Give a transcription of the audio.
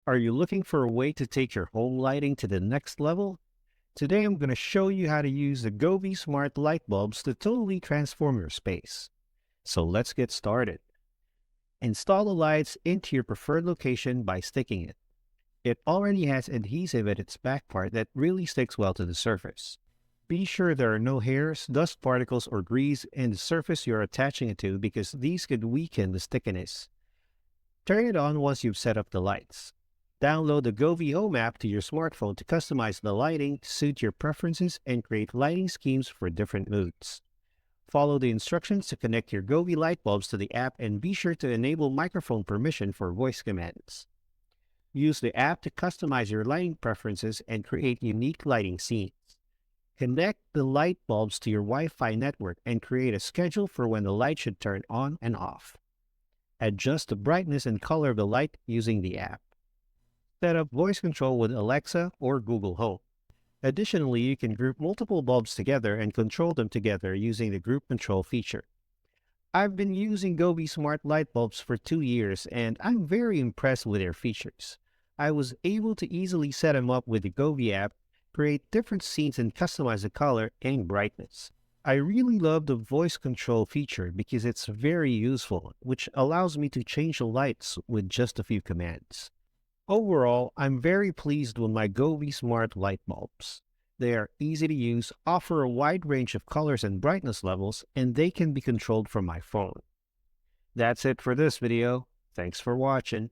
Are you looking for a way to take your home lighting to the next level? Today I'm going to show you how to use the Govee smart light bulbs to totally transform your space. So let's get started. Install the lights into your preferred location by sticking it. It already has adhesive at its back part that really sticks well to the surface. Be sure there are no hairs, dust particles, or grease in the surface you're attaching it to because these could weaken the stickiness. Turn it on once you've set up the lights. Download the Govee Home app to your smartphone to customize the lighting to suit your preferences and create lighting schemes for different moods. Follow the instructions to connect your Govee light bulbs to the app and be sure to enable microphone permission for voice commands. Use the app to customize your lighting preferences and create unique lighting scenes. Connect the light bulbs to your Wi-Fi network and create a schedule for when the light should turn on and off. Adjust the brightness and color of the light using the app. Set up voice control with Alexa or Google Home. Additionally, you can group multiple bulbs together and control them together using the group control feature. I've been using Govee smart light bulbs for 2 years and I'm very impressed with their features. I was able to easily set them up with the Govee app, create different scenes and customize the color and brightness. I really love the voice control feature because it's very useful, which allows me to change the lights with just a few commands. Overall, I'm very pleased with my Govee smart light bulbs. They are easy to use, offer a wide range of colors and brightness levels, and they can be controlled from my phone. That's it for this video. Thanks for watching.